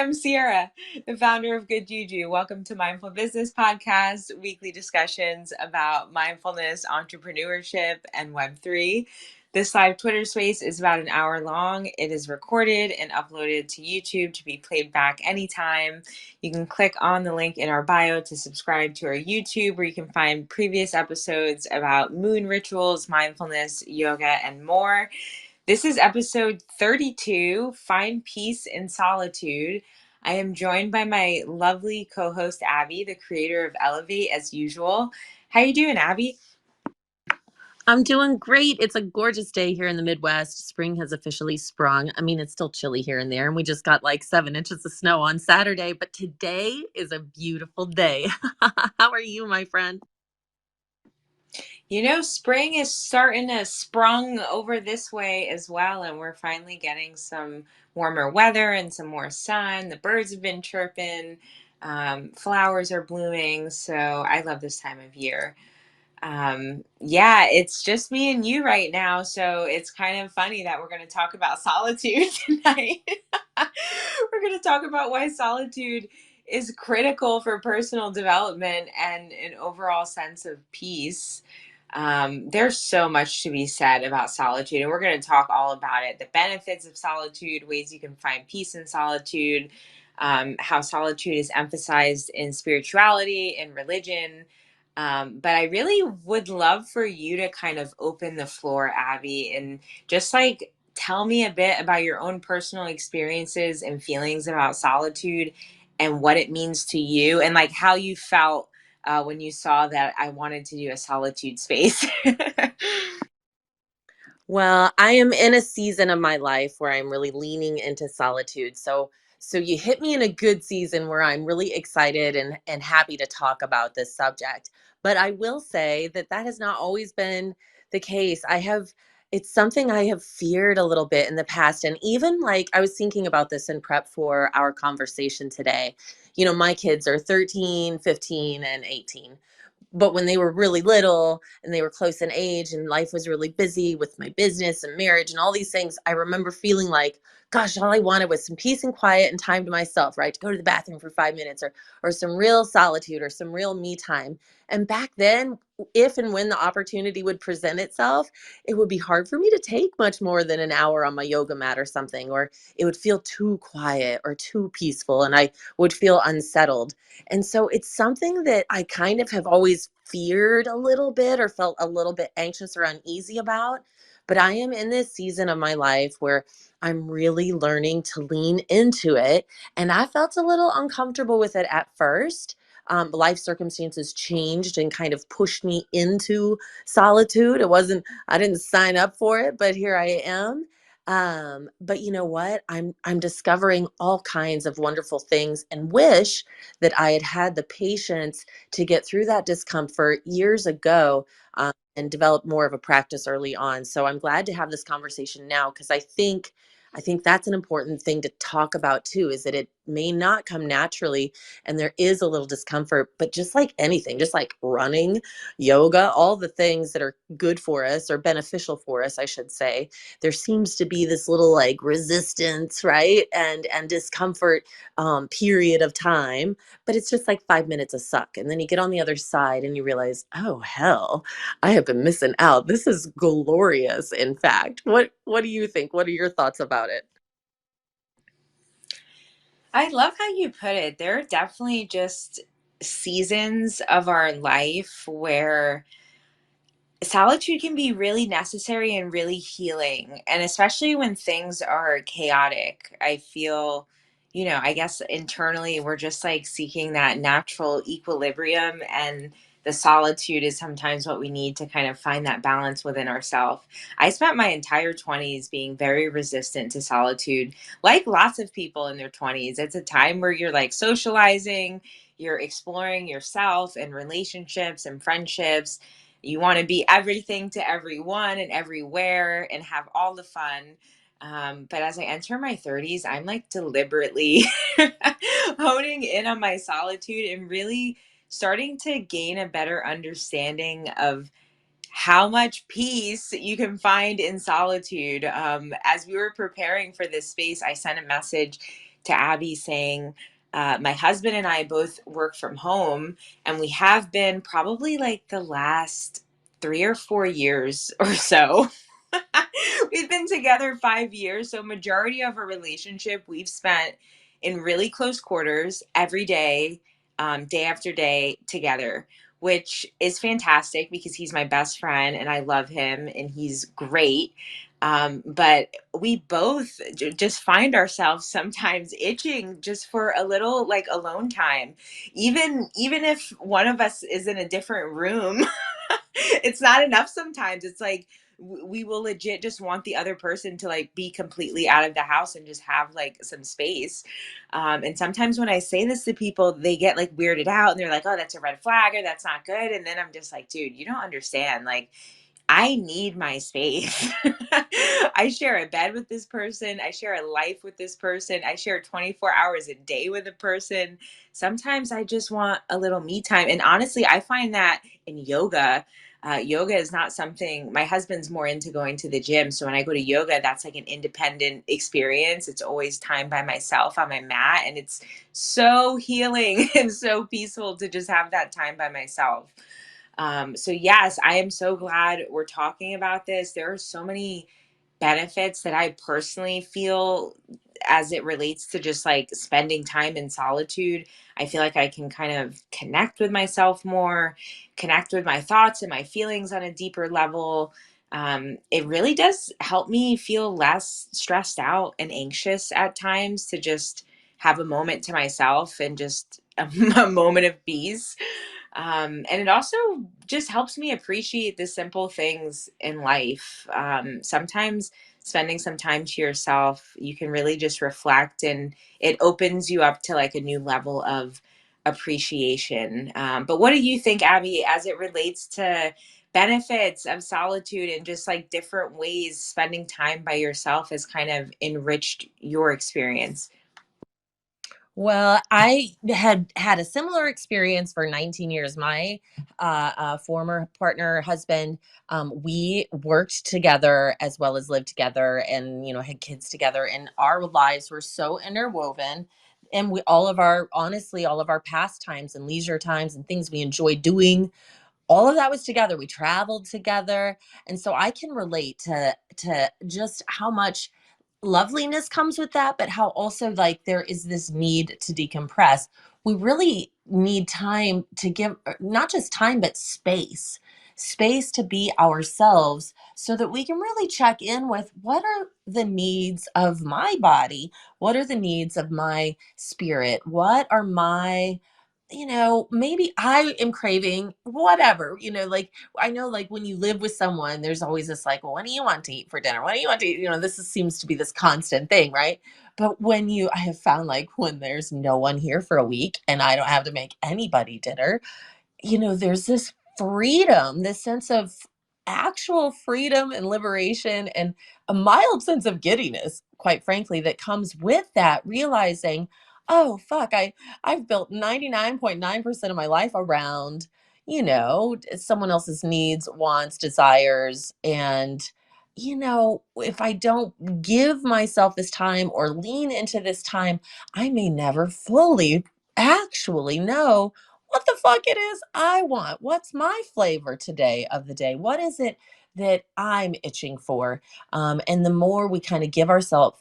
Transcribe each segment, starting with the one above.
I'm Sierra, the founder of Good Juju. Welcome to Mindful Business Podcast, weekly discussions about mindfulness, entrepreneurship, and Web3. This live Twitter space is about an hour long. It is recorded and uploaded to YouTube to be played back anytime. You can click on the link in our bio to subscribe to our YouTube, where you can find previous episodes about moon rituals, mindfulness, yoga, and more. This is episode 32, Find Peace in Solitude. I am joined by my lovely co-host, Abby, the creator of Elevate, as usual. How you doing, Abby? I'm doing great. It's a gorgeous day here in the Midwest. Spring has officially sprung. I mean, it's still chilly here and there, and we just got like 7 inches of snow on Saturday, but today is a beautiful day. How are you, my friend? You know, spring is starting to sprung over this way as well, and we're finally getting some warmer weather and some more sun. The birds have been chirping, flowers are blooming, so I love this time of year. Yeah, it's just me and you right now, so it's kind of funny that we're going to talk about solitude tonight. We're going to talk about why solitude is critical for personal development and an overall sense of peace. There's so much to be said about solitude, and we're going to talk all about it: the benefits of solitude, ways you can find peace in solitude, how solitude is emphasized in spirituality and religion. But I really would love for you to kind of open the floor, Abby, and just like tell me a bit about your own personal experiences and feelings about solitude and what it means to you, and like how you felt when you saw that I wanted to do a solitude space. Well, I am in a season of my life where I'm really leaning into solitude. So you hit me in a good season where I'm really excited and happy to talk about this subject. But I will say that that has not always been the case. It's something I have feared a little bit in the past. And even like I was thinking about this in prep for our conversation today. You know, my kids are 13, 15, and 18, but when they were really little and they were close in age and life was really busy with my business and marriage and all these things, I remember feeling like, gosh, all I wanted was some peace and quiet and time to myself, right? To go to the bathroom for 5 minutes, or some real solitude or some real me time. And back then, if and when the opportunity would present itself, it would be hard for me to take much more than an hour on my yoga mat or something, or it would feel too quiet or too peaceful and I would feel unsettled. And so it's something that I kind of have always feared a little bit or felt a little bit anxious or uneasy about. But I am in this season of my life where I'm really learning to lean into it. And I felt a little uncomfortable with it at first. Life circumstances changed and kind of pushed me into solitude. I didn't sign up for it, but here I am. But you know what? I'm discovering all kinds of wonderful things and wish that I had had the patience to get through that discomfort years ago, and develop more of a practice early on. So I'm glad to have this conversation now because I think that's an important thing to talk about too, is that it may not come naturally and there is a little discomfort, but just like anything, just like running, yoga, all the things that are good for us or beneficial for us, I should say, there seems to be this little like resistance, right? And discomfort period of time, but it's just like 5 minutes of suck. And then you get on the other side and you realize, oh hell, I have been missing out. This is glorious, in fact. What do you think? What are your thoughts about it? I love how you put it. There are definitely just seasons of our life where solitude can be really necessary and really healing. And especially when things are chaotic, I feel, I guess internally we're just like seeking that natural equilibrium. And the solitude is sometimes what we need to kind of find that balance within ourselves. I spent my entire 20s being very resistant to solitude, like lots of people in their 20s. It's a time where you're like socializing, you're exploring yourself and relationships and friendships. You want to be everything to everyone and everywhere and have all the fun. But as I enter my 30s, I'm like deliberately honing in on my solitude and really starting to gain a better understanding of how much peace you can find in solitude. As we were preparing for this space, I sent a message to Abby saying, my husband and I both work from home, and we have been probably like the last 3 or 4 years or so. We've been together 5 years, so majority of our relationship we've spent in really close quarters every day, day after day together, which is fantastic because he's my best friend and I love him and he's great. But we both just find ourselves sometimes itching just for a little like alone time, even if one of us is in a different room. It's not enough sometimes. It's like we will legit just want the other person to like be completely out of the house and just have like some space. And sometimes when I say this to people, they get like weirded out and they're like, oh, that's a red flag or that's not good. And then I'm just like, dude, you don't understand. Like, I need my space. I share a bed with this person. I share a life with this person. I share 24 hours a day with a person. Sometimes I just want a little me time. And honestly, I find that in yoga. Yoga is not something my husband's more into going to the gym. So when I go to yoga, that's like an independent experience. It's always time by myself on my mat. And it's so healing and so peaceful to just have that time by myself. So yes, I am so glad we're talking about this. There are so many benefits that I personally feel as it relates to just like spending time in solitude. I feel like I can kind of connect with myself more, connect with my thoughts and my feelings on a deeper level. It really does help me feel less stressed out and anxious at times to just have a moment to myself and just a moment of peace. And it also just helps me appreciate the simple things in life. Sometimes spending some time to yourself, you can really just reflect and it opens you up to like a new level of appreciation. But what do you think, Abby, as it relates to benefits of solitude and just like different ways spending time by yourself has kind of enriched your experience? Well, I had had a similar experience for 19 years. My former partner, husband, we worked together as well as lived together, and had kids together, and our lives were so interwoven. And we all of our honestly all of our pastimes and leisure times and things we enjoyed doing, all of that was together. We traveled together. And so I can relate to just how much loveliness comes with that, but how also like there is this need to decompress. We really need time to give, not just time, but space to be ourselves so that we can really check in with what are the needs of my body? What are the needs of my spirit? What are my, maybe I am craving whatever, like I know like when you live with someone, there's always this like, well, what do you want to eat for dinner? What do you want to eat? Seems to be this constant thing, right? But I have found like when there's no one here for a week and I don't have to make anybody dinner, there's this freedom, this sense of actual freedom and liberation and a mild sense of giddiness, quite frankly, that comes with that, realizing, oh, fuck, I've built 99.9% of my life around, someone else's needs, wants, desires. And, if I don't give myself this time or lean into this time, I may never fully actually know what the fuck it is I want. What's my flavor today of the day? What is it that I'm itching for? And the more we kind of give ourselves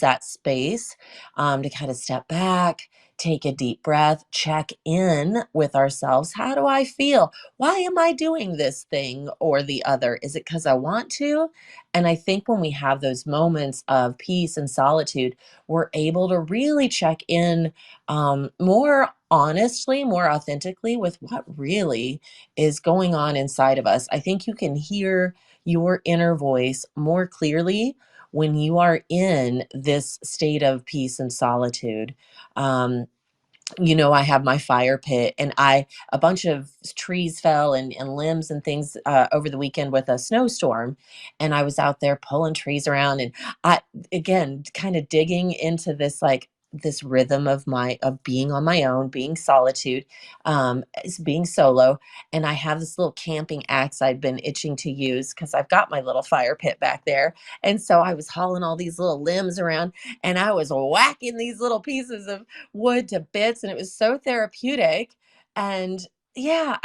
that space to kind of step back, take a deep breath, check in with ourselves. How do I feel? Why am I doing this thing or the other? Is it because I want to? And I think when we have those moments of peace and solitude, we're able to really check in more honestly, more authentically with what really is going on inside of us. I think you can hear your inner voice more clearly when you are in this state of peace and solitude. Um, I have my fire pit, and a bunch of trees fell and limbs and things over the weekend with a snowstorm. And I was out there pulling trees around, and I, again, kind of digging into this like this rhythm of being on my own, being solitude, is being solo. And I have this little camping axe I've been itching to use because I've got my little fire pit back there. And so I was hauling all these little limbs around and I was whacking these little pieces of wood to bits, and it was so therapeutic. And yeah,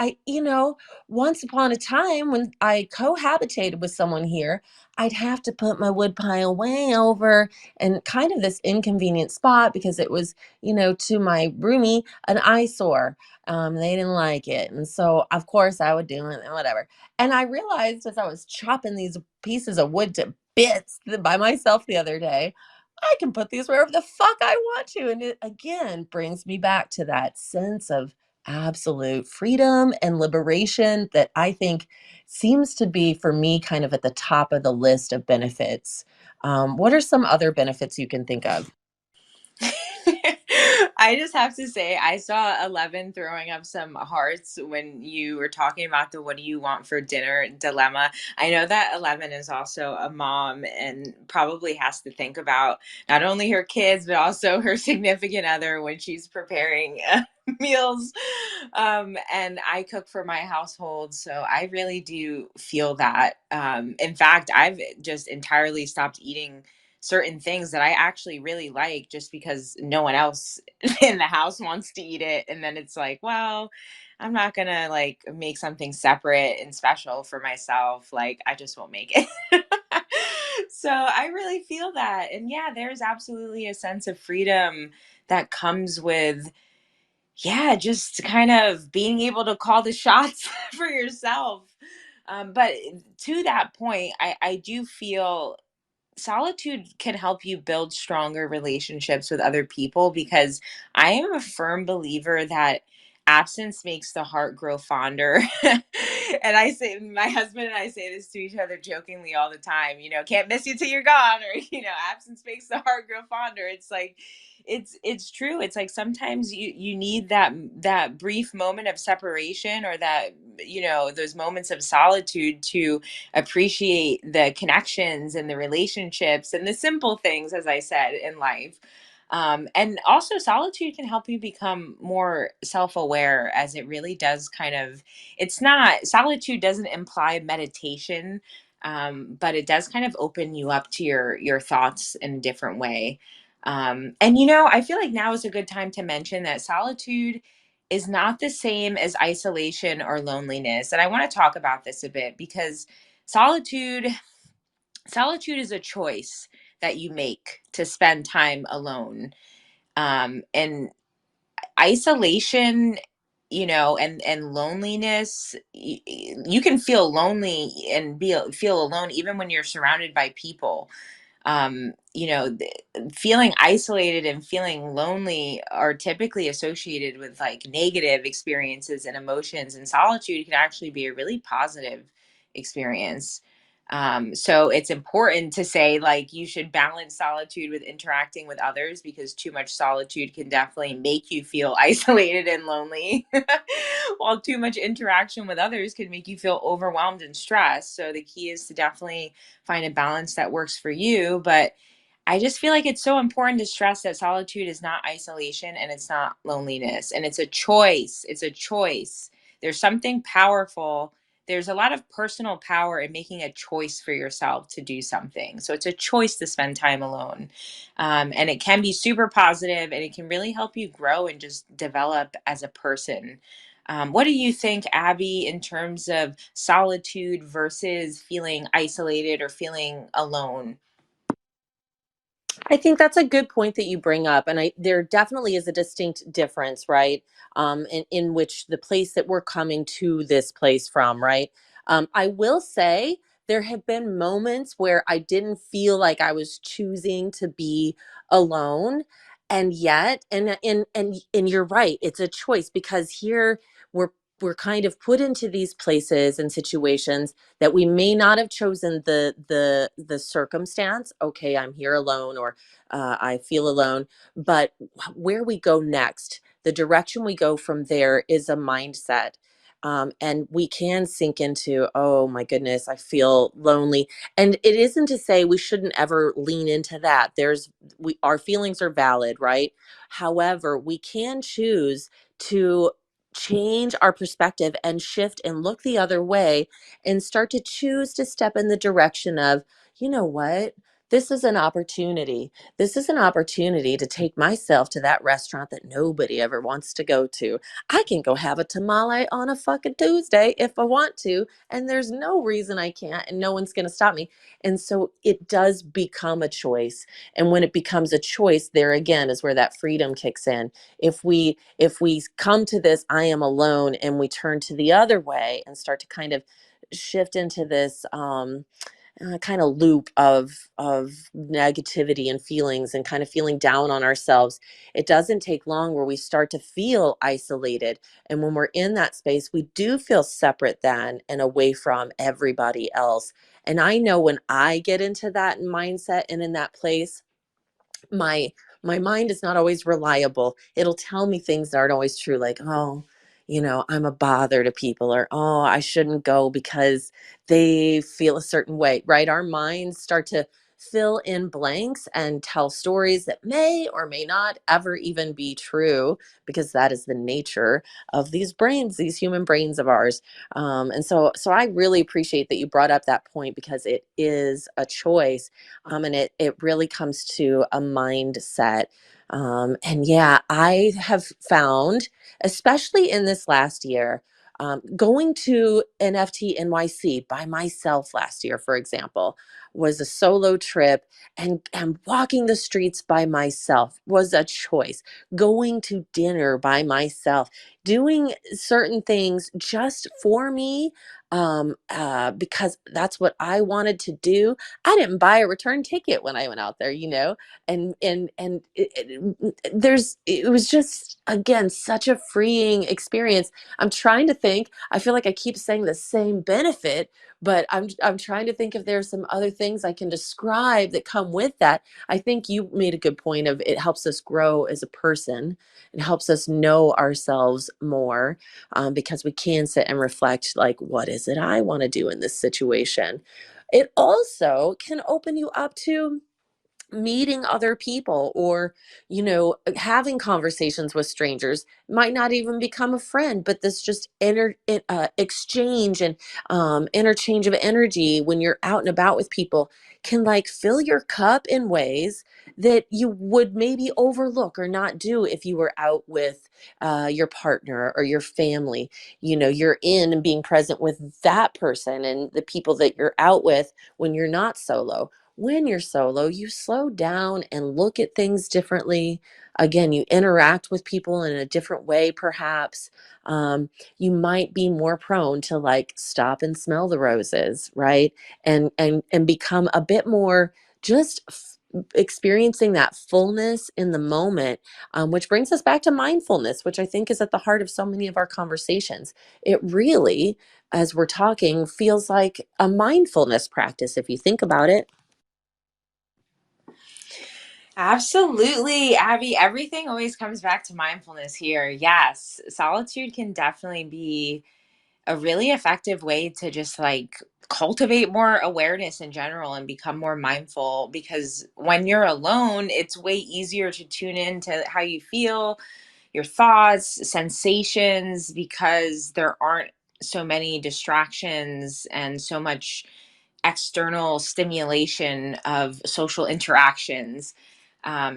once upon a time when I cohabitated with someone here, I'd have to put my wood pile way over and kind of this inconvenient spot because it was, to my roomie, an eyesore. They didn't like it. And so, of course, I would do it and whatever. And I realized as I was chopping these pieces of wood to bits by myself the other day, I can put these wherever the fuck I want to. And it again brings me back to that sense of absolute freedom and liberation that I think seems to be for me kind of at the top of the list of benefits. What are some other benefits you can think of? I just have to say, I saw 11 throwing up some hearts when you were talking about the what do you want for dinner dilemma. I know that 11 is also a mom and probably has to think about not only her kids, but also her significant other when she's preparing meals. And I cook for my household. So I really do feel that. In fact, I've just entirely stopped eating certain things that I actually really like just because no one else in the house wants to eat it. And then it's like, well, I'm not gonna like make something separate and special for myself. Like I just won't make it. So I really feel that. And yeah, there's absolutely a sense of freedom that comes with, yeah, just kind of being able to call the shots for yourself. But to that point, I do feel solitude can help you build stronger relationships with other people because I am a firm believer that absence makes the heart grow fonder. And I say, my husband and I say this to each other jokingly all the time, can't miss you till you're gone, or, absence makes the heart grow fonder. It's like, it's true. It's like sometimes you need that brief moment of separation, or that those moments of solitude to appreciate the connections and the relationships and the simple things, as I said, in life. And also, solitude can help you become more self aware, as it really does kind of, solitude doesn't imply meditation. But it does kind of open you up to your thoughts in a different way. And I feel like now is a good time to mention that solitude is not the same as isolation or loneliness. And I want to talk about this a bit because solitude solitude is a choice that you make to spend time alone. And isolation, and loneliness, you can feel lonely and feel alone even when you're surrounded by people. Feeling isolated and feeling lonely are typically associated with like negative experiences and emotions, and solitude can actually be a really positive experience. So it's important to say, like, you should balance solitude with interacting with others, because too much solitude can definitely make you feel isolated and lonely, while too much interaction with others can make you feel overwhelmed and stressed. So the key is to definitely find a balance that works for you. But I just feel like it's so important to stress that solitude is not isolation and it's not loneliness. And it's a choice. It's a choice. There's something powerful. There's a lot of personal power in making a choice for yourself to do something. So it's a choice to spend time alone. And it can be super positive, and it can really help you grow and just develop as a person. What do you think, Abby, in terms of solitude versus feeling isolated or feeling alone? I think that's a good point that you bring up, and there definitely is a distinct difference, right? In which the place that we're coming to this place from, right? I will say there have been moments where I didn't feel like I was choosing to be alone, and yet, and you're right, it's a choice because here we're we're kind of put into these places and situations that we may not have chosen the circumstance. Okay, I'm here alone, or I feel alone. But where we go next, the direction we go from there is a mindset. And we can sink into, oh my goodness, I feel lonely. And it isn't to say we shouldn't ever lean into that. Our feelings are valid, right? However, we can choose to change our perspective and shift and look the other way and start to choose to step in the direction of, you know what? This is an opportunity. This is an opportunity to take myself to that restaurant that nobody ever wants to go to. I can go have a tamale on a fucking Tuesday if I want to, and there's no reason I can't, and no one's going to stop me. And so it does become a choice. And when it becomes a choice, there again is where that freedom kicks in. If we come to this I am alone and we turn to the other way and start to kind of shift into this kind of loop of negativity and feelings and kind of feeling down on ourselves, it doesn't take long where we start to feel isolated. And when we're in that space, we do feel separate then and away from everybody else. And I know when I get into that mindset and in that place, my my mind is not always reliable. It'll tell me things that aren't always true, like, oh, I'm a bother to people, or oh, I shouldn't go because they feel a certain way, right? Our minds start to fill in blanks and tell stories that may or may not ever even be true, because that is the nature of these brains, these human brains of ours. And so I really appreciate that you brought up that point, because it is a choice. And it really comes to a mindset. And yeah, I have found, especially in this last year, going to NFT NYC by myself last year, for example, was a solo trip, and walking the streets by myself was a choice. Going to dinner by myself, doing certain things just for me, because that's what I wanted to do. I didn't buy a return ticket when I went out there, and it was just, again, such a freeing experience. I'm trying to think. I feel like I keep saying the same benefit, but I'm trying to think if there's some other things I can describe that come with that. I think you made a good point of, it helps us grow as a person. It helps us know ourselves more, because we can sit and reflect, like, what is it I want to do in this situation? It also can open you up to meeting other people, or having conversations with strangers. Might not even become a friend, but this just exchange and interchange of energy when you're out and about with people can, like, fill your cup in ways that you would maybe overlook or not do if you were out with your partner or your family. You're in and being present with that person and the people that you're out with when you're not solo. When you're solo, you slow down and look at things differently. Again, you interact with people in a different way, perhaps. You might be more prone to, like, stop and smell the roses, right? And become a bit more just experiencing that fullness in the moment, which brings us back to mindfulness, which I think is at the heart of so many of our conversations. It really, as we're talking, feels like a mindfulness practice if you think about it. Absolutely, Abby. Everything always comes back to mindfulness here. Yes, solitude can definitely be a really effective way to just, like, cultivate more awareness in general and become more mindful, because when you're alone, it's way easier to tune in to how you feel, your thoughts, sensations, because there aren't so many distractions and so much external stimulation of social interactions.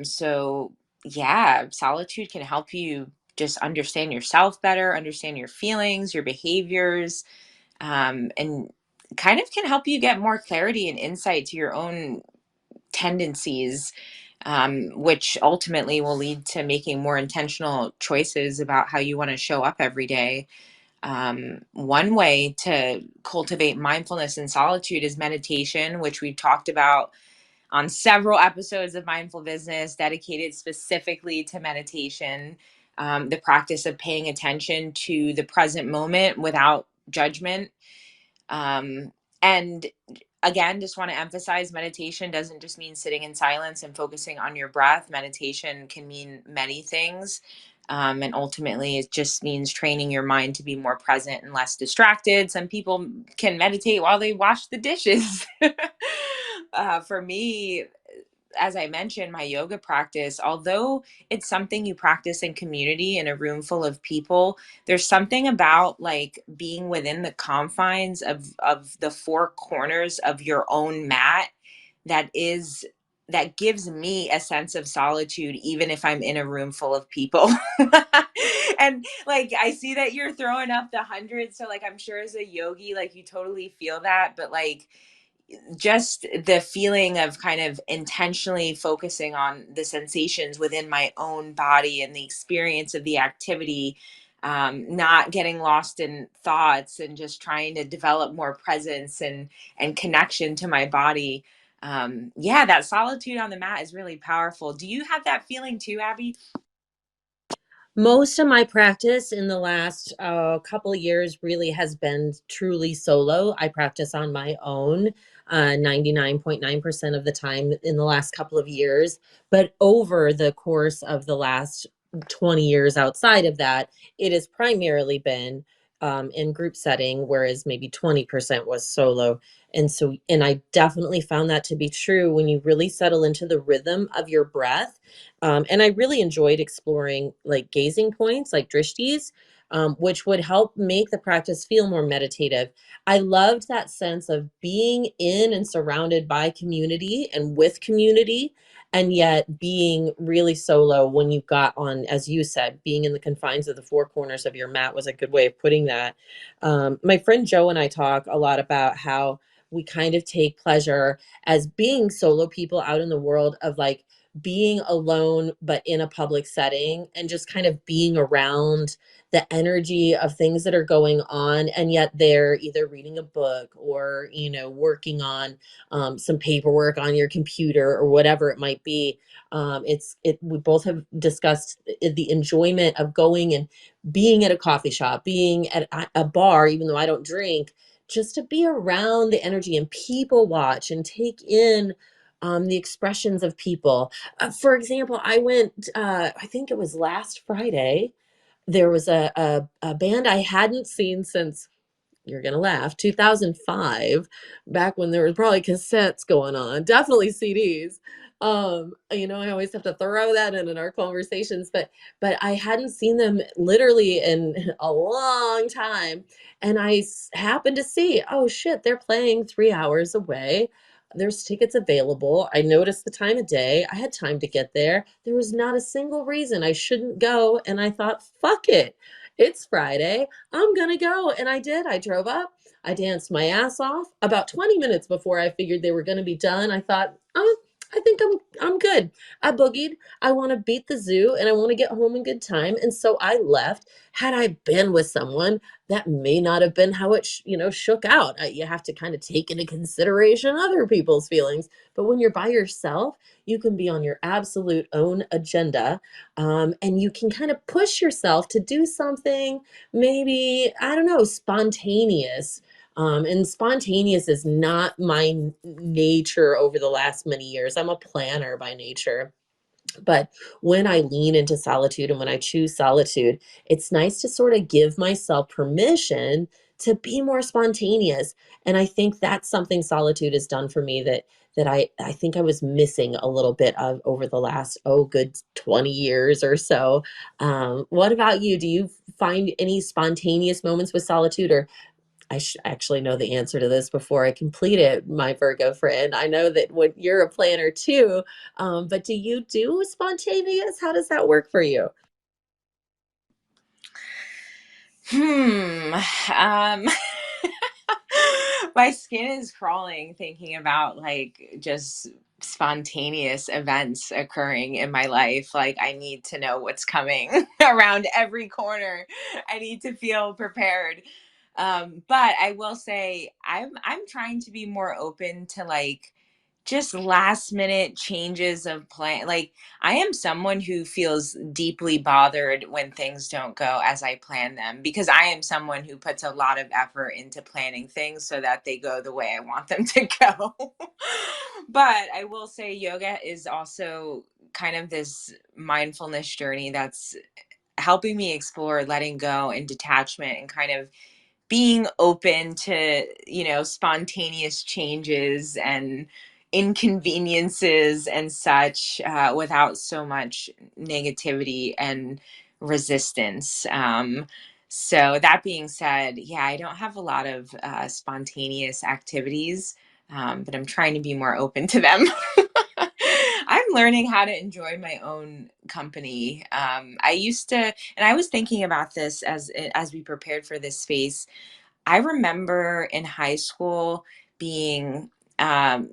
So, yeah, solitude can help you just understand yourself better, understand your feelings, your behaviors, and kind of can help you get more clarity and insight to your own tendencies, which ultimately will lead to making more intentional choices about how you want to show up every day. One way to cultivate mindfulness and solitude is meditation, which we've talked about on several episodes of Mindful Business dedicated specifically to meditation, the practice of paying attention to the present moment without judgment. And again, just want to emphasize, meditation doesn't just mean sitting in silence and focusing on your breath. Meditation can mean many things. And ultimately, it just means training your mind to be more present and less distracted. Some people can meditate while they wash the dishes. For me, as I mentioned, my yoga practice, although it's something you practice in community in a room full of people, there's something about like being within the confines of the four corners of your own mat that is that gives me a sense of solitude even if I'm in a room full of people. And like I see that you're throwing up the hundreds, so like I'm sure as a yogi like you totally feel that, but like just the feeling of kind of intentionally focusing on the sensations within my own body and the experience of the activity, not getting lost in thoughts and just trying to develop more presence and connection to my body. Yeah, that solitude on the mat is really powerful. Do you have that feeling too, Abby? Most of my practice in the last couple of years really has been truly solo. I practice on my own 99.9% of the time in the last couple of years. But over the course of the last 20 years outside of that, it has primarily been in group setting, whereas maybe 20% was solo. And I definitely found that to be true when you really settle into the rhythm of your breath. And I really enjoyed exploring like gazing points, like drishtis, which would help make the practice feel more meditative. I loved that sense of being in and surrounded by community and with community, and yet being really solo when you got on, as you said, being in the confines of the four corners of your mat was a good way of putting that. My friend Joe and I talk a lot about how we kind of take pleasure as being solo people out in the world of like being alone but in a public setting and just kind of being around the energy of things that are going on, and yet they're either reading a book or working on some paperwork on your computer or whatever it might be. We both have discussed the enjoyment of going and being at a coffee shop, being at a bar, even though I don't drink, just to be around the energy and people watch and take in the expressions of people. For example, I went, I think it was last Friday. There was a band I hadn't seen since, you're gonna laugh, 2005, back when there was probably cassettes going on, definitely CDs. I always have to throw that in our conversations, but I hadn't seen them literally in a long time, and happened to see, oh shit, they're playing 3 hours away. There's tickets available. I noticed the time of day. I had time to get there. There was not a single reason I shouldn't go, and I thought, fuck it. It's Friday. I'm gonna go. And I did. I drove up. I danced my ass off. About 20 minutes before I figured they were gonna be done, I thought, oh, I think I'm good. I boogied. I want to beat the zoo and I want to get home in good time. And so I left. Had I been with someone, that may not have been how it shook out. You have to kind of take into consideration other people's feelings. But when you're by yourself, you can be on your absolute own agenda, and you can kind of push yourself to do something, maybe, I don't know, spontaneous. And spontaneous is not my nature over the last many years. I'm a planner by nature. But when I lean into solitude and when I choose solitude, it's nice to sort of give myself permission to be more spontaneous. And I think that's something solitude has done for me that I think I was missing a little bit of over the last, good 20 years or so. What about you? Do you find any spontaneous moments with solitude? Or actually know the answer to this before I complete it, my Virgo friend. I know that when you're a planner too, but do you do spontaneous? How does that work for you? Hmm. Um, my skin is crawling thinking about like just spontaneous events occurring in my life. Like I need to know what's coming around every corner. I need to feel prepared. But I will say I'm trying to be more open to like just last minute changes of plan. Like I am someone who feels deeply bothered when things don't go as I plan them because I am someone who puts a lot of effort into planning things so that they go the way I want them to go. But I will say yoga is also kind of this mindfulness journey that's helping me explore letting go and detachment and kind of being open to, spontaneous changes and inconveniences and such, without so much negativity and resistance. So that being said, yeah, I don't have a lot of spontaneous activities, but I'm trying to be more open to them. I'm learning how to enjoy my own company. I used to, and I was thinking about this as we prepared for this space. I remember in high school being,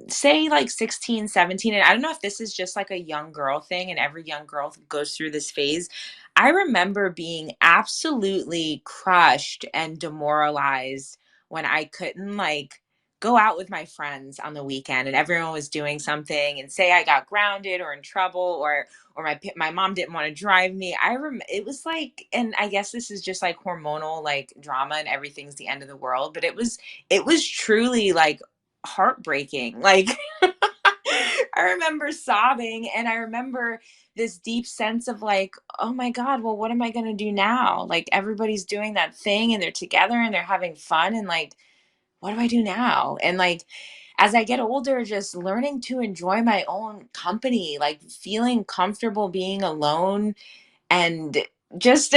say, like 16, 17. And I don't know if this is just like a young girl thing, and every young girl goes through this phase. I remember being absolutely crushed and demoralized when I couldn't like go out with my friends on the weekend and everyone was doing something, and say I got grounded or in trouble, or my mom didn't want to drive me. It was like, and I guess this is just like hormonal like drama and everything's the end of the world, but it was truly like heartbreaking. Like I remember sobbing, and I remember this deep sense of like, oh my God, well, what am I going to do now? Like everybody's doing that thing and they're together and they're having fun, and like, what do I do now? And like, as I get older, just learning to enjoy my own company, like feeling comfortable being alone, and just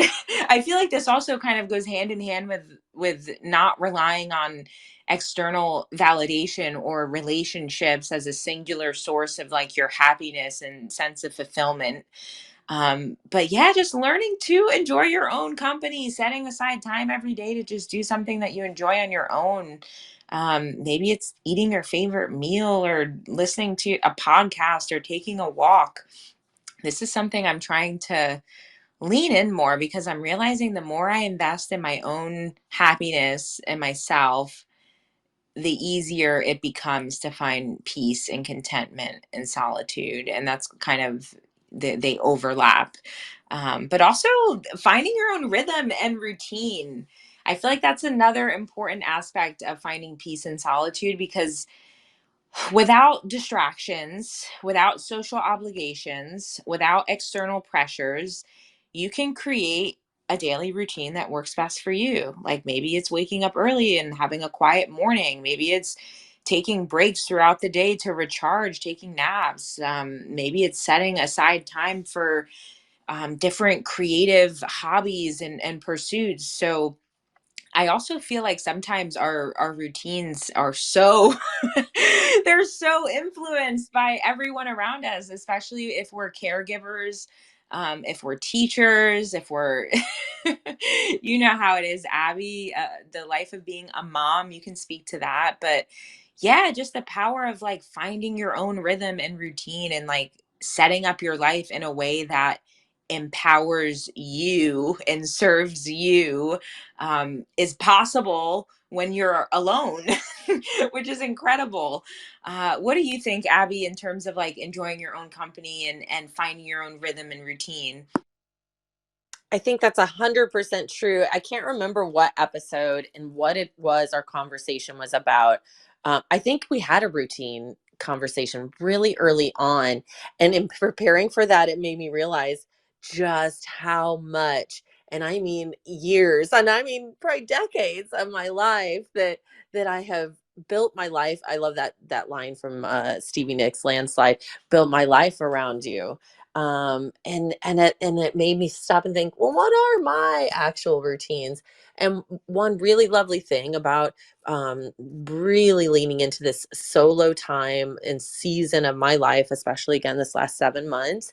I feel like this also kind of goes hand in hand with not relying on external validation or relationships as a singular source of like your happiness and sense of fulfillment. But yeah, just learning to enjoy your own company, setting aside time every day to just do something that you enjoy on your own. Maybe it's eating your favorite meal or listening to a podcast or taking a walk. This is something I'm trying to lean in more, because I'm realizing the more I invest in my own happiness and myself, the easier it becomes to find peace and contentment and solitude. And that's kind of, they overlap. But also finding your own rhythm and routine. I feel like that's another important aspect of finding peace and solitude, because without distractions, without social obligations, without external pressures, you can create a daily routine that works best for you. Like maybe it's waking up early and having a quiet morning. Maybe it's taking breaks throughout the day to recharge, taking naps. Maybe it's setting aside time for different creative hobbies and pursuits. So I also feel like sometimes our routines are so they're so influenced by everyone around us, especially if we're caregivers, if we're teachers, if we're you know how it is, Abby, the life of being a mom, you can speak to that. But yeah, just the power of like finding your own rhythm and routine and like setting up your life in a way that empowers you and serves you, is possible when you're alone, which is incredible. What do you think, Abby, in terms of like enjoying your own company and finding your own rhythm and routine? I think that's 100% true. I can't remember what episode and what it was our conversation was about. I think we had a routine conversation really early on. And in preparing for that, it made me realize just how much, and I mean years, and I mean probably decades of my life that I have built my life. I love that line from Stevie Nicks Landslide, built my life around you. And it made me stop and think, well, what are my actual routines? And one really lovely thing about really leaning into this solo time and season of my life, especially again this last 7 months,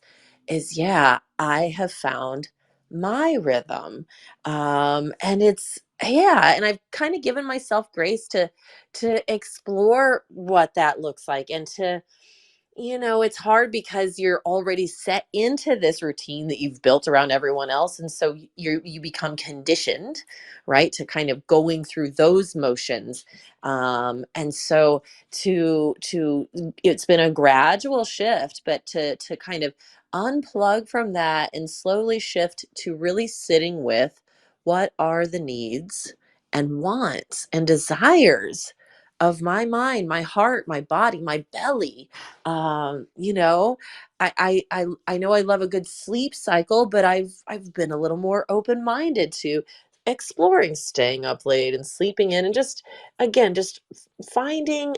is yeah, I have found my rhythm. And it's yeah, and I've kind of given myself grace to explore what that looks like, and to, it's hard because you're already set into this routine that you've built around everyone else. And so you become conditioned, right, to kind of going through those motions. And so to it's been a gradual shift, but to kind of unplug from that and slowly shift to really sitting with what are the needs and wants and desires of my mind, my heart, my body, my belly. You know, I know I love a good sleep cycle, but I've been a little more open-minded to exploring staying up late and sleeping in, and just again just finding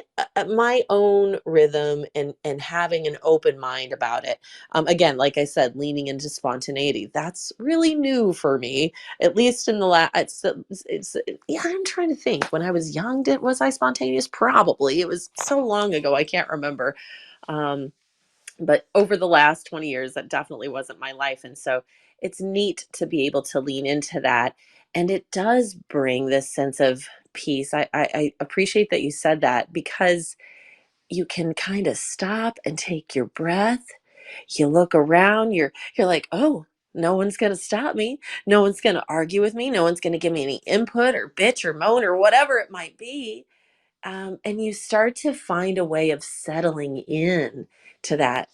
my own rhythm and having an open mind about it. Again, like I said, leaning into spontaneity, that's really new for me, at least in the last it's yeah, I'm trying to think. When I was young, was I spontaneous? Probably. It was so long ago, I can't remember. um but over the last 20 years, that definitely wasn't my life. And so it's neat to be able to lean into that. And it does bring this sense of peace. I appreciate that you said that, because you can kind of stop and take your breath. You look around, you're like, oh, no one's going to stop me. No one's going to argue with me. No one's going to give me any input or bitch or moan or whatever it might be. And you start to find a way of settling in to that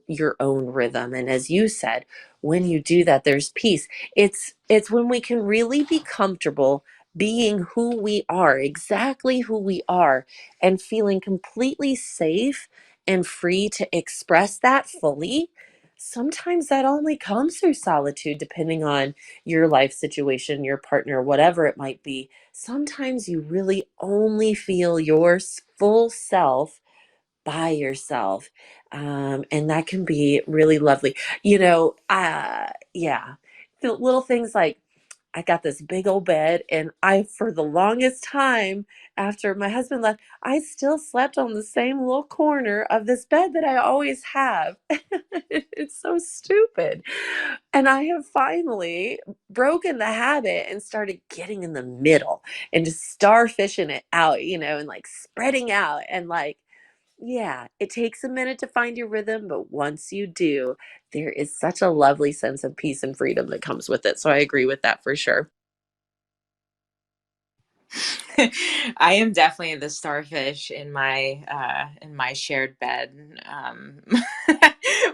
your own rhythm. And as you said, when you do that, there's peace. It's when we can really be comfortable being who we are, exactly who we are, and feeling completely safe and free to express that fully. Sometimes that only comes through solitude, depending on your life situation, your partner, whatever it might be. Sometimes you really only feel your full self by yourself. And that can be really lovely. Yeah, the little things like, I got this big old bed, and for the longest time after my husband left, I still slept on the same little corner of this bed that I always have. It's so stupid. And I have finally broken the habit and started getting in the middle and just starfishing it out, and like spreading out, and like, yeah, it takes a minute to find your rhythm, but once you do, there is such a lovely sense of peace and freedom that comes with it. So I agree with that for sure. I am definitely the starfish in my shared bed.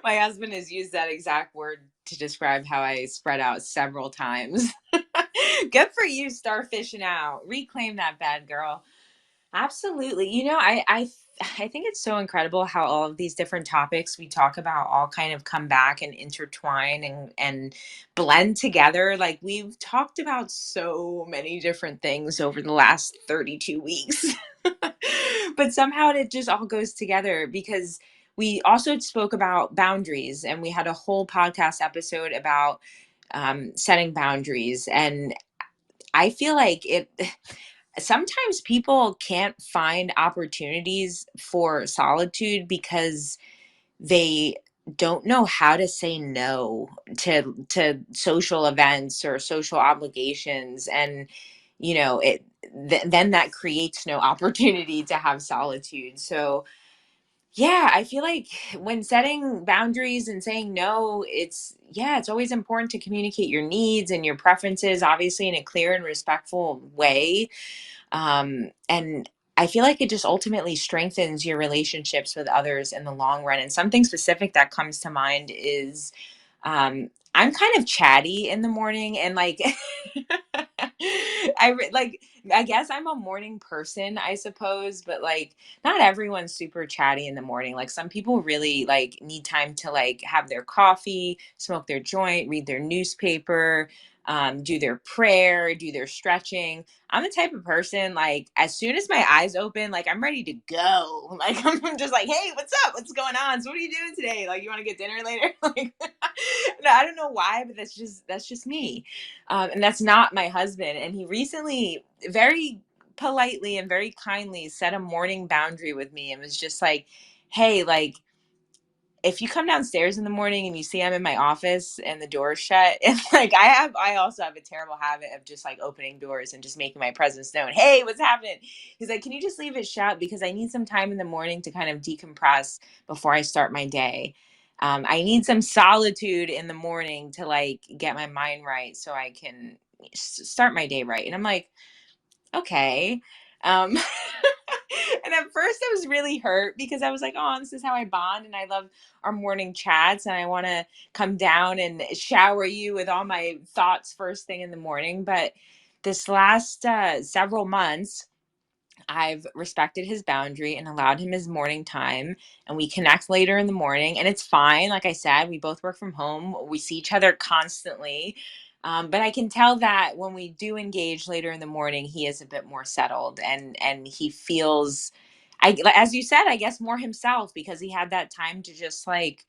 My husband has used that exact word to describe how I spread out several times. Good for you, starfishing out. Reclaim that bed, girl. Absolutely. I think it's so incredible how all of these different topics we talk about all kind of come back and intertwine and blend together. Like we've talked about so many different things over the last 32 weeks. But somehow it just all goes together because we also spoke about boundaries, and we had a whole podcast episode about setting boundaries. And I feel like it sometimes people can't find opportunities for solitude because they don't know how to say no to social events or social obligations. And then that creates no opportunity to have solitude. So yeah, I feel like when setting boundaries and saying no, it's always important to communicate your needs and your preferences, obviously in a clear and respectful way. And I feel like it just ultimately strengthens your relationships with others in the long run. And something specific that comes to mind is I'm kind of chatty in the morning, and like like I guess I'm a morning person, I suppose, but like not everyone's super chatty in the morning. Like some people really like need time to like have their coffee, smoke their joint, read their newspaper, do their prayer, do their stretching. I'm the type of person, like, as soon as my eyes open, like, I'm ready to go. Like, I'm just like, hey, what's up? What's going on? So, what are you doing today? Like, you want to get dinner later? Like, no, I don't know why, but that's just me. And that's not my husband. And he recently, very politely and very kindly, set a morning boundary with me and was just like, hey, like, if you come downstairs in the morning and you see I'm in my office and the door's shut, and like I also have a terrible habit of just like opening doors and just making my presence known. Hey, what's happening? He's like, can you just leave it shut because I need some time in the morning to kind of decompress before I start my day. I need some solitude in the morning to like get my mind right so I can start my day right. And I'm like, okay. Um, and at first I was really hurt because I was like, oh, this is how I bond. And I love our morning chats. And I want to come down and shower you with all my thoughts first thing in the morning. But this last several months, I've respected his boundary and allowed him his morning time, and we connect later in the morning, and it's fine. Like I said, we both work from home. We see each other constantly. But I can tell that when we do engage later in the morning, he is a bit more settled, and he feels, as you said, I guess more himself because he had that time to just like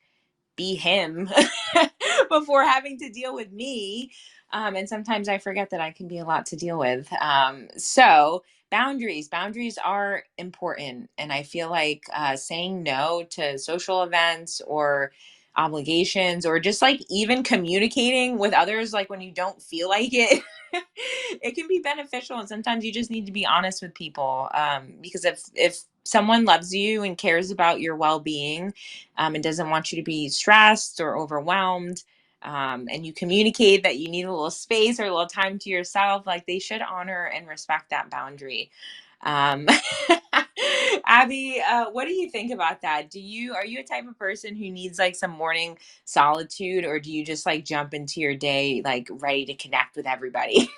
be him before having to deal with me. And sometimes I forget that I can be a lot to deal with. So boundaries are important. And I feel like saying no to social events or obligations, or just like even communicating with others, like when you don't feel like it, it can be beneficial. And sometimes you just need to be honest with people, because if someone loves you and cares about your well-being, and doesn't want you to be stressed or overwhelmed, and you communicate that you need a little space or a little time to yourself, like they should honor and respect that boundary. Um, Abby, what do you think about that? Are you a type of person who needs like some morning solitude, or do you just like jump into your day like ready to connect with everybody?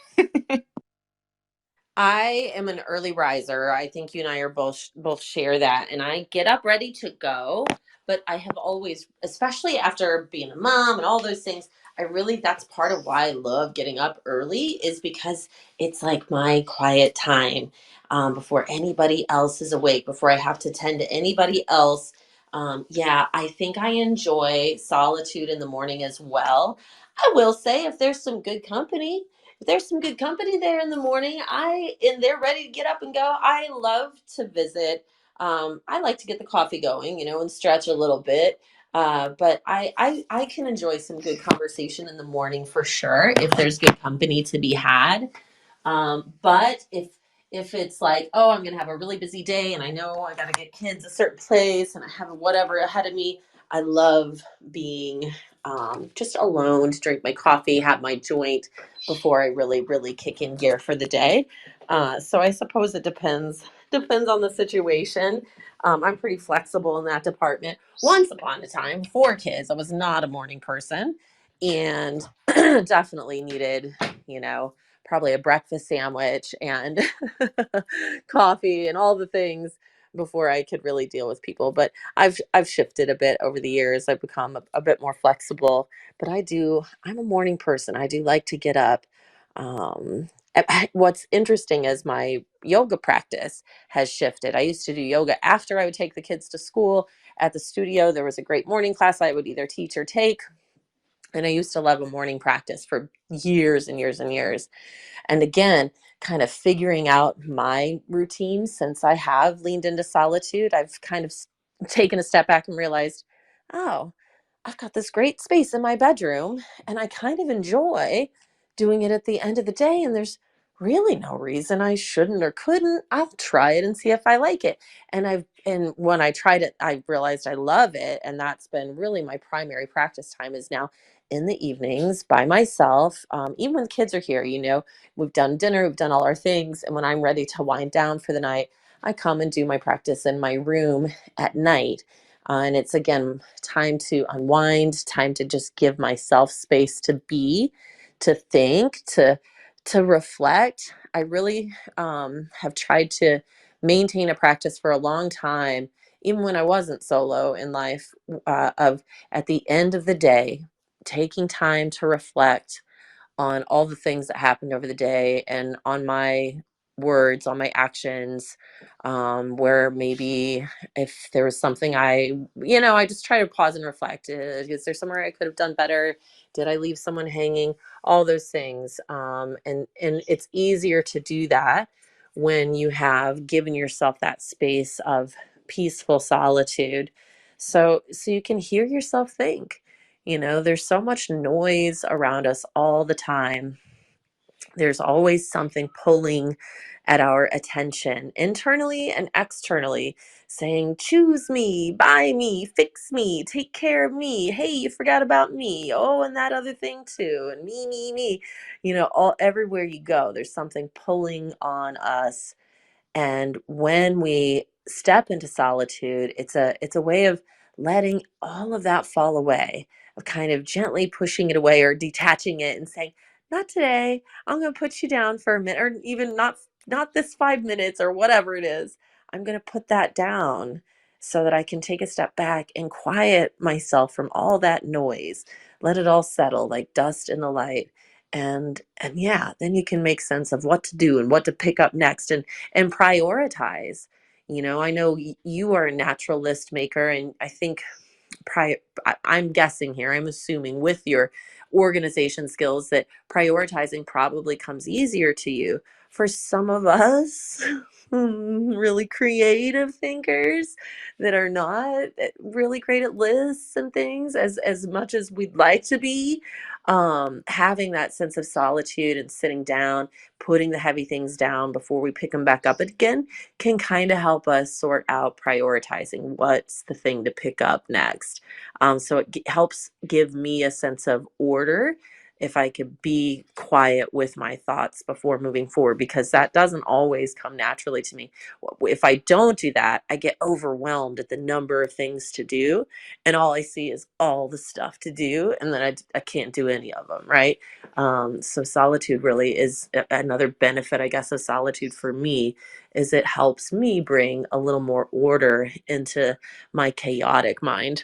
I am an early riser. I think you and I are both share that, and I get up ready to go. But I have always, especially after being a mom and all those things, I really that's part of why I love getting up early is because it's like my quiet time before anybody else is awake, before I have to tend to anybody else. Yeah, I think I enjoy solitude in the morning as well. I will say if there's some good company, if there's some good company there in the morning, and they're ready to get up and go, I love to visit. I like to get the coffee going, and stretch a little bit. But I can enjoy some good conversation in the morning for sure if there's good company to be had. But if it's like, oh, I'm gonna have a really busy day and I know I gotta get kids a certain place and I have whatever ahead of me, I love being just alone to drink my coffee, have my joint before I really, really kick in gear for the day. So I suppose it depends on the situation. I'm pretty flexible in that department. Once upon a time, 4 kids, I was not a morning person and definitely needed, you know, probably a breakfast sandwich and coffee and all the things before I could really deal with people. But I've shifted a bit over the years. I've become a bit more flexible. But I'm a morning person. I do like to get up. What's interesting is my yoga practice has shifted. I used to do yoga after I would take the kids to school. At the studio, there was a great morning class I would either teach or take. And I used to love a morning practice for years and years and years. And again, kind of figuring out my routine since I have leaned into solitude, I've kind of taken a step back and realized, oh, I've got this great space in my bedroom and I kind of enjoy doing it at the end of the day. And there's really no reason I shouldn't or couldn't. I'll try it and see if I like it. And when I tried it, I realized I love it. And that's been really my primary practice time is now in the evenings by myself. Even when kids are here, we've done dinner, we've done all our things. And when I'm ready to wind down for the night, I come and do my practice in my room at night. And it's again time to unwind, time to just give myself space to be, to think, to reflect. I really have tried to maintain a practice for a long time, even when I wasn't solo in life, of at the end of the day, taking time to reflect on all the things that happened over the day and on my words, on my actions, where maybe if there was something I just try to pause and reflect. Is there somewhere I could have done better? Did I leave someone hanging? All those things. And it's easier to do that when you have given yourself that space of peaceful solitude. So you can hear yourself think. There's so much noise around us all the time. There's always something pulling at our attention, internally and externally, saying, choose me, buy me, fix me, take care of me. Hey, you forgot about me. Oh, and that other thing too. And me, me. All everywhere you go, there's something pulling on us, and when we step into solitude, it's a way of letting all of that fall away, of kind of gently pushing it away or detaching it and saying, not today. I'm going to put you down for a minute, or even not this 5 minutes or whatever it is. I'm going to put that down so that I can take a step back and quiet myself from all that noise. Let it all settle like dust in the light. And yeah, then you can make sense of what to do and what to pick up next, and prioritize. I know you are a natural list maker, and I think I'm guessing here, I'm assuming with your organization skills that prioritizing probably comes easier to you. For some of us, really creative thinkers that are not really great at lists and things as much as we'd like to be, having that sense of solitude and sitting down, putting the heavy things down before we pick them back up again can kind of help us sort out prioritizing what's the thing to pick up next. So it helps give me a sense of order if I could be quiet with my thoughts before moving forward, because that doesn't always come naturally to me. If I don't do that, I get overwhelmed at the number of things to do, and all I see is all the stuff to do, and then I can't do any of them, right? So solitude really is another benefit, I guess, of solitude for me is it helps me bring a little more order into my chaotic mind.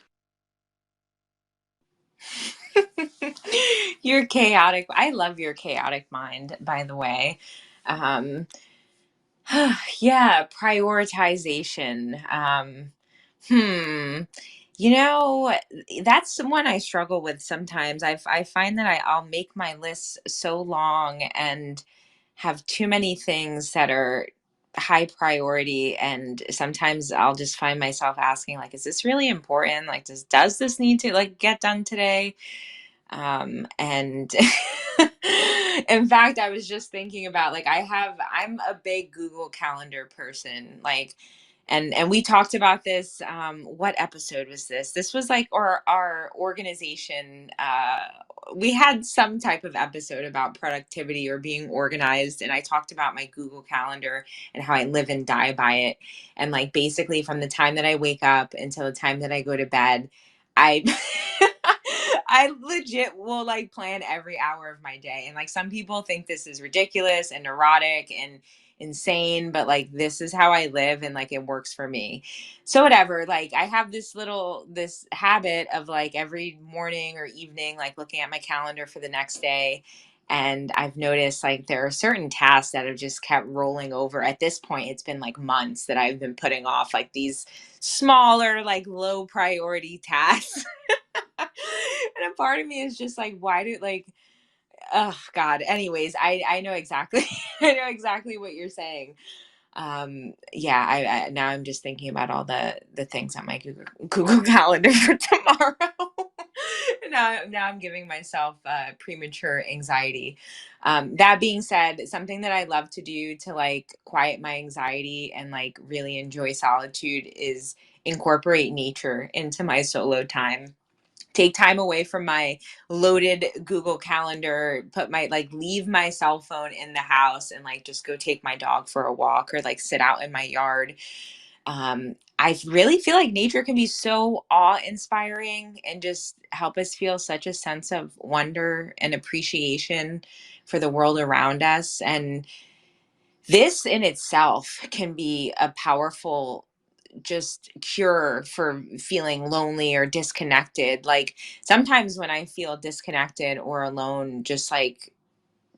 Your chaotic, I love your chaotic mind, by the way. Um, yeah, prioritization. Hmm. You know, that's one I struggle with sometimes. I find that I'll make my lists so long and have too many things that are high priority, and sometimes I'll just find myself asking, like, is this really important? Like, does this need to like get done today? And in fact, I was just thinking about, like, I'm a big Google Calendar person, like, and we talked about this. What episode was this? This was like our organization. We had some type of episode about productivity or being organized, and I talked about my Google Calendar and how I live and die by it. And like basically from the time that I wake up until the time that I go to bed, I I legit will like plan every hour of my day. And like some people think this is ridiculous and neurotic and insane, but like this is how I live and like it works for me. So whatever, like I have this habit of like every morning or evening like looking at my calendar for the next day. And I've noticed like there are certain tasks that have just kept rolling over. At this point, it's been like months that I've been putting off like these smaller, like low priority tasks. And a part of me is just like, why do like, oh God. Anyways, I know exactly I know exactly what you're saying. Yeah, I now I'm just thinking about all the things on my Google Calendar for tomorrow. Now I'm giving myself premature anxiety. That being said, something that I love to do to like quiet my anxiety and like really enjoy solitude is incorporate nature into my solo time. Take time away from my loaded Google Calendar, put my like leave my cell phone in the house and like just go take my dog for a walk or like sit out in my yard. I really feel like nature can be so awe-inspiring and just help us feel such a sense of wonder and appreciation for the world around us. And this in itself can be a powerful just cure for feeling lonely or disconnected. Like sometimes when I feel disconnected or alone, just like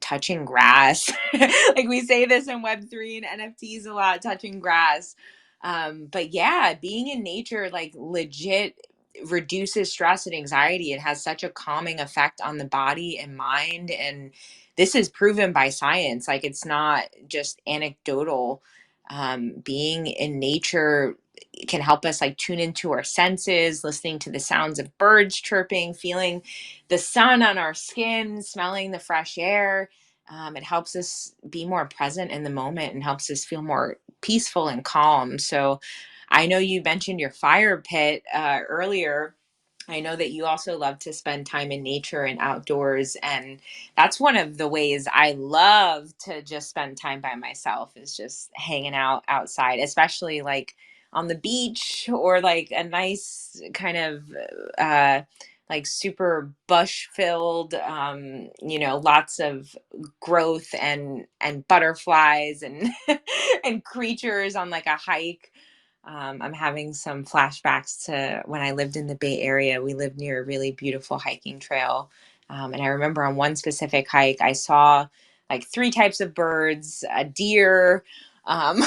touching grass. Like we say this in Web3 and NFTs a lot, touching grass. But yeah, being in nature like legit reduces stress and anxiety. It has such a calming effect on the body and mind. And this is proven by science. Like it's not just anecdotal. Being in nature can help us like tune into our senses, listening to the sounds of birds chirping, feeling the sun on our skin, smelling the fresh air. It helps us be more present in the moment and helps us feel more peaceful and calm. So I know you mentioned your fire pit earlier. I know that you also love to spend time in nature and outdoors. And that's one of the ways I love to just spend time by myself is just hanging out outside, especially like on the beach or like a nice kind of uh, like super bush filled, lots of growth and butterflies and and creatures on like a hike. I'm having some flashbacks to when I lived in the Bay Area. We lived near a really beautiful hiking trail. And I remember on one specific hike, I saw like three types of birds, a deer. Um,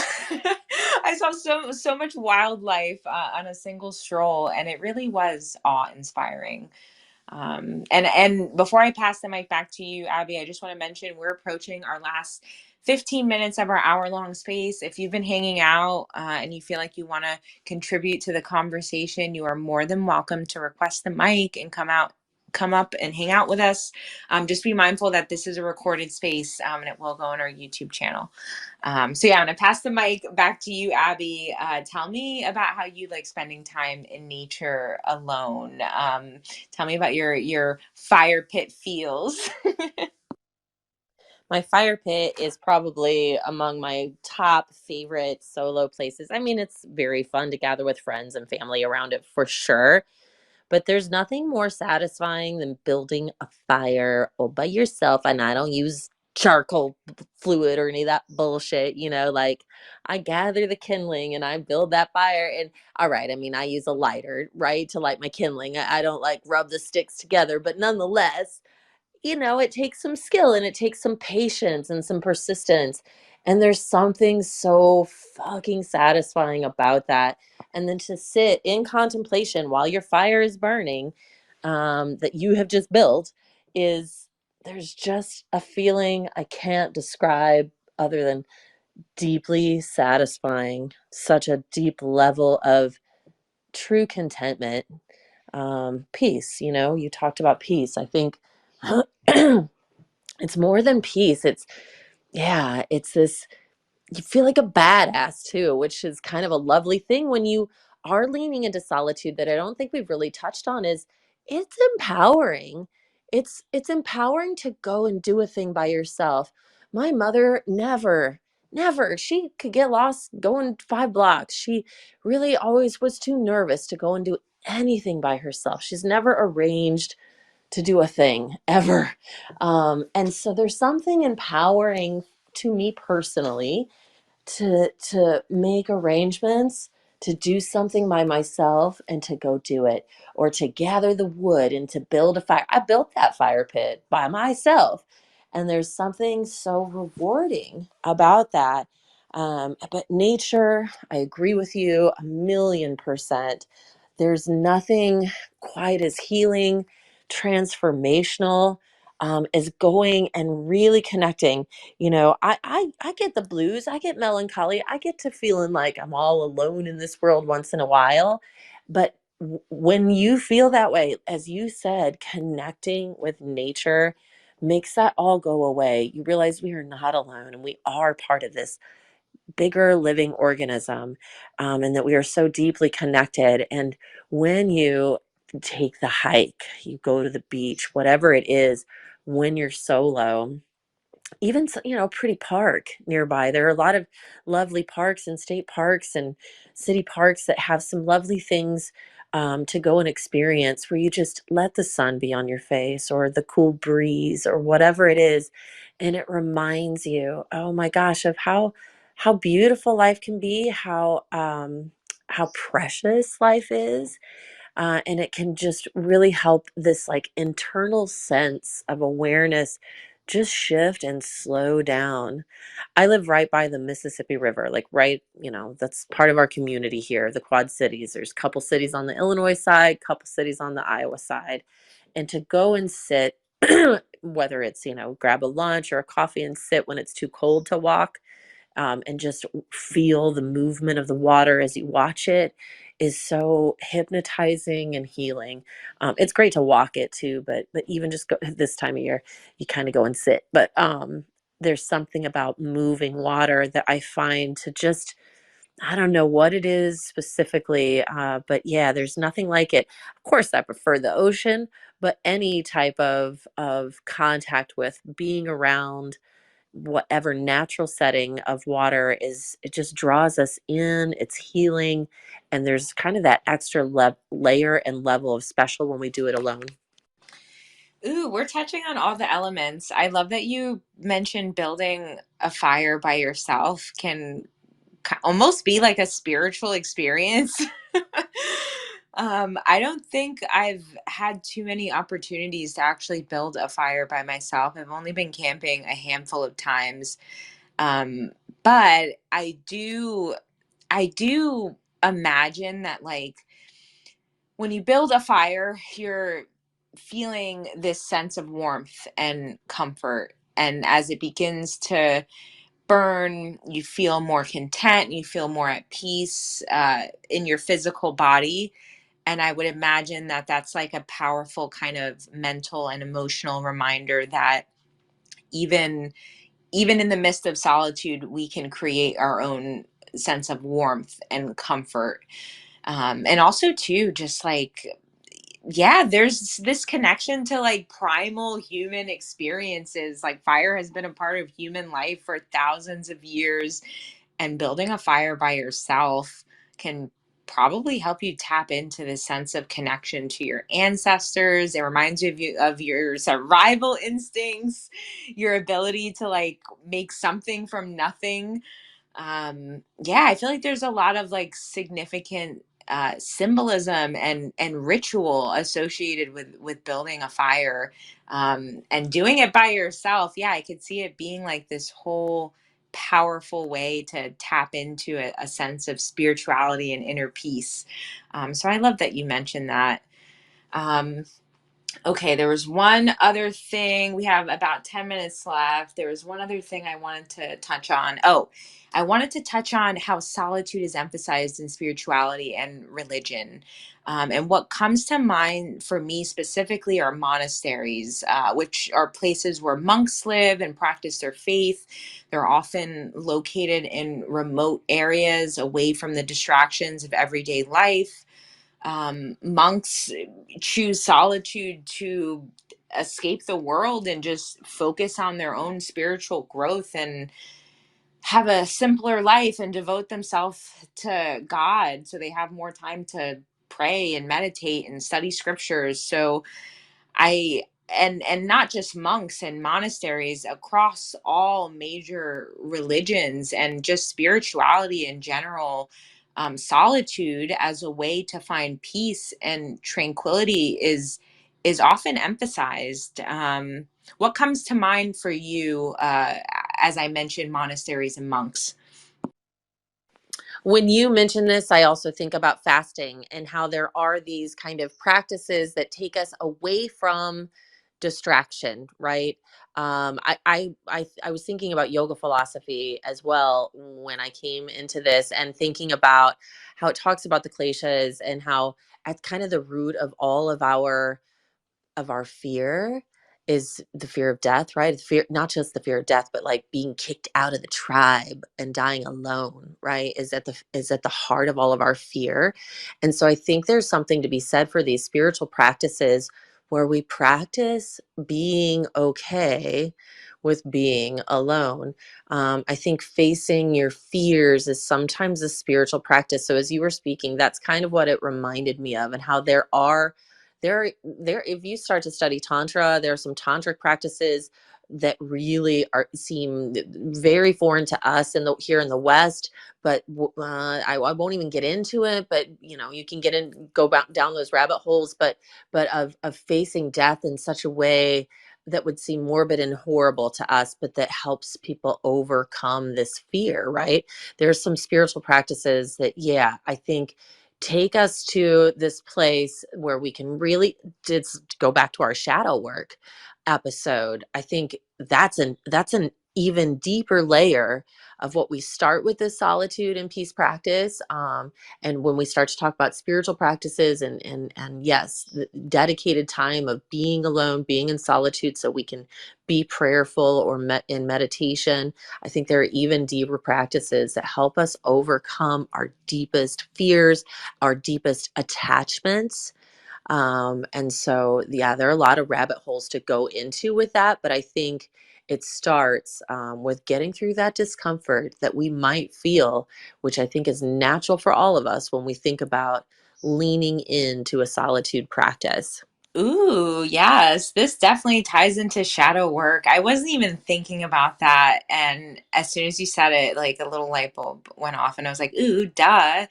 I saw so much wildlife on a single stroll, and it really was awe inspiring. And before I pass the mic back to you, Abby, I just want to mention we're approaching our last 15 minutes of our hour long space. If you've been hanging out and you feel like you want to contribute to the conversation, you are more than welcome to request the mic and come up and hang out with us. Just be mindful that this is a recorded space, and it will go on our YouTube channel. So yeah, I'm gonna pass the mic back to you, Abby. Tell me about how you like spending time in nature alone. Tell me about your fire pit feels. My fire pit is probably among my top favorite solo places. I mean, it's very fun to gather with friends and family around it for sure. But there's nothing more satisfying than building a fire all by yourself. And I don't use charcoal fluid or any of that bullshit, like I gather the kindling and I build that fire. And all right, I mean, I use a lighter, right, to light my kindling. I don't like rub the sticks together, but nonetheless, it takes some skill and it takes some patience and some persistence. And there's something so fucking satisfying about that. And then to sit in contemplation while your fire is burning, that you have just built, is there's just a feeling I can't describe other than deeply satisfying, such a deep level of true contentment, peace. You talked about peace. I think it's more than peace. It's this, you feel like a badass too, which is kind of a lovely thing when you are leaning into solitude that I don't think we've really touched on is it's empowering. It's empowering to go and do a thing by yourself. My mother never, she could get lost going 5 blocks. She really always was too nervous to go and do anything by herself. She's never arranged to do a thing ever. And so there's something empowering to me personally to make arrangements to do something by myself and to go do it, or to gather the wood and to build a fire. I built that fire pit by myself, and there's something so rewarding about that. But nature, I agree with you 1,000,000%. There's nothing quite as healing, transformational, as going and really connecting. I get the blues, I get melancholy, I get to feeling like I'm all alone in this world once in a while. But when you feel that way, as you said, connecting with nature makes that all go away. You realize we are not alone and we are part of this bigger living organism, and that we are so deeply connected. And when you take the hike, you go to the beach, whatever it is, when you're solo, even pretty park nearby, there are a lot of lovely parks and state parks and city parks that have some lovely things, to go and experience, where you just let the sun be on your face or the cool breeze or whatever it is, and it reminds you, oh my gosh, of how beautiful life can be, how precious life is. And it can just really help this like internal sense of awareness just shift and slow down. I live right by the Mississippi River, like right, that's part of our community here, the Quad Cities. There's a couple cities on the Illinois side, couple cities on the Iowa side. And to go and sit, whether it's, grab a lunch or a coffee and sit when it's too cold to walk, and just feel the movement of the water as you watch it, is so hypnotizing and healing. It's great to walk it too, but even just go this time of year, you kind of go and sit. But there's something about moving water that I find to just, I don't know what it is specifically, but yeah, there's nothing like it. Of course, I prefer the ocean, but any type of contact with being around whatever natural setting of water is, it just draws us in, it's healing, and there's kind of that extra layer and level of special when we do it alone. Ooh, we're touching on all the elements. I love that you mentioned building a fire by yourself can almost be like a spiritual experience. I don't think I've had too many opportunities to actually build a fire by myself. I've only been camping a handful of times. Um, but I do imagine that, like, when you build a fire, you're feeling this sense of warmth and comfort. And as it begins to burn, you feel more content, you feel more at peace in your physical body. And I would imagine that that's like a powerful kind of mental and emotional reminder that even even in the midst of solitude, we can create our own sense of warmth and comfort. And also too, just like, yeah, there's this connection to like primal human experiences. Like fire has been a part of human life for thousands of years, and building a fire by yourself can probably help you tap into this sense of connection to your ancestors. It reminds you of your survival instincts, your ability to like make something from nothing. Yeah, I feel like there's a lot of like significant symbolism and ritual associated with building a fire, and doing it by yourself. Yeah, I could see it being like this whole powerful way to tap into a sense of spirituality and inner peace. So I love that you mentioned that. um, Okay, there was one other thing. We have about 10 minutes left. There was one other thing I wanted to touch on. Oh, I wanted to touch on how solitude is emphasized in spirituality and religion. And what comes to mind for me specifically are monasteries, which are places where monks live and practice their faith. They're often located in remote areas away from the distractions of everyday life. Monks choose solitude to escape the world and just focus on their own spiritual growth and have a simpler life and devote themselves to God, so they have more time to pray and meditate and study scriptures. So I and not just monks and monasteries, across all major religions and just spirituality in general. Solitude as a way to find peace and tranquility is often emphasized. What comes to mind for you as I mentioned monasteries and monks? When you mention this, I also think about fasting and how there are these kind of practices that take us away from distraction, right? I was thinking about yoga philosophy as well when I came into this, and thinking about how it talks about the kleshas and how at kind of the root of our fear is the fear of death, right? It's fear, not just the fear of death, but like being kicked out of the tribe and dying alone, right? Is at the heart of all of our fear. And so I think there's something to be said for these spiritual practices where we practice being okay with being alone. I think facing your fears is sometimes a spiritual practice. So as you were speaking, that's kind of what it reminded me of, and how there if you start to study tantra, there are some tantric practices that really are seem very foreign to us in the here in the West. But I won't even get into it. But you know, you can get in, go back down those rabbit holes. But of facing death in such a way that would seem morbid and horrible to us, but that helps people overcome this fear, right? There's some spiritual practices that, yeah, I think take us to this place where we can really just go back to our shadow work episode. I think that's an even deeper layer of what we start with, this solitude and peace practice. And when we start to talk about spiritual practices and yes, the dedicated time of being alone, being in solitude so we can be prayerful or in meditation, I think there are even deeper practices that help us overcome our deepest fears, our deepest attachments. And so, yeah, there are a lot of rabbit holes to go into with that. But I think it starts with getting through that discomfort that we might feel, which I think is natural for all of us when we think about leaning into a solitude practice. Ooh, yes. This definitely ties into shadow work. I wasn't even thinking about that. And as soon as you said it, like a little light bulb went off, and I was like, ooh, duh.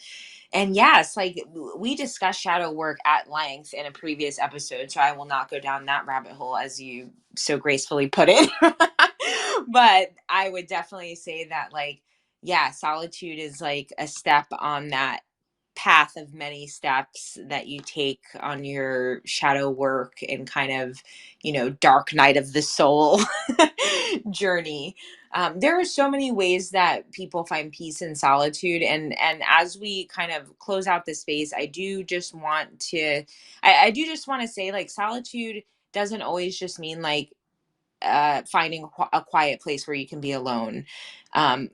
And yes, like we discussed shadow work at length in a previous episode, so I will not go down that rabbit hole as you so gracefully put it. But I would definitely say that, like, yeah, solitude is like a step on that path of many steps that you take on your shadow work and kind of, dark night of the soul journey. There are so many ways that people find peace in solitude, and as we kind of close out this space, I do just want to say, like, solitude doesn't always just mean like finding a quiet place where you can be alone.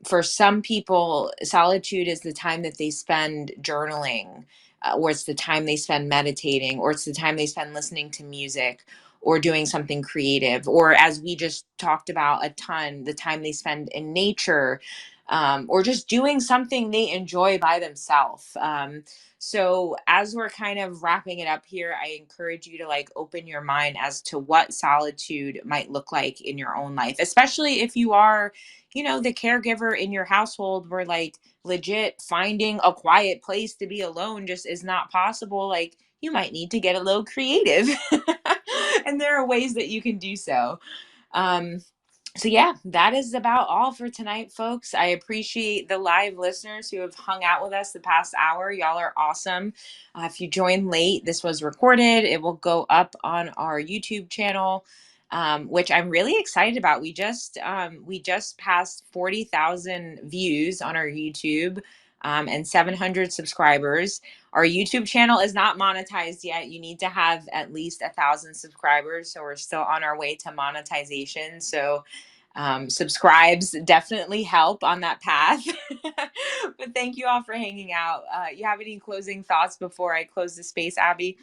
For some people, solitude is the time that they spend journaling, or it's the time they spend meditating, or it's the time they spend listening to music or doing something creative, or as we just talked about a ton, the time they spend in nature, or just doing something they enjoy by themselves. So, as we're kind of wrapping it up here, I encourage you to like open your mind as to what solitude might look like in your own life, especially if you are, the caregiver in your household where like legit finding a quiet place to be alone just is not possible. Like, you might need to get a little creative. And there are ways that you can do so. Um, so yeah, that is about all for tonight, folks. I appreciate the live listeners who have hung out with us the past hour. Y'all are awesome. If you joined late, this was recorded. It will go up on our YouTube channel, which I'm really excited about. We just passed 40,000 views on our YouTube, and 700 subscribers. Our YouTube channel is not monetized yet. You need to have at least 1,000 subscribers, so we're still on our way to monetization. So subscribes definitely help on that path. But thank you all for hanging out. You have any closing thoughts before I close the space, Abby?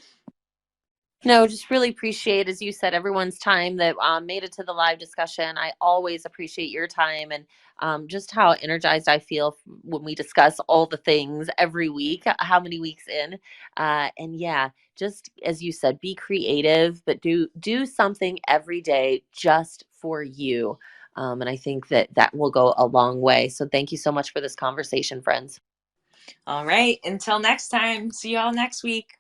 No, just really appreciate, as you said, everyone's time that made it to the live discussion. I always appreciate your time and just how energized I feel when we discuss all the things every week, how many weeks in. And yeah, just as you said, be creative, but do something every day just for you. And I think that that will go a long way. So thank you so much for this conversation, friends. All right. Until next time. See y'all next week.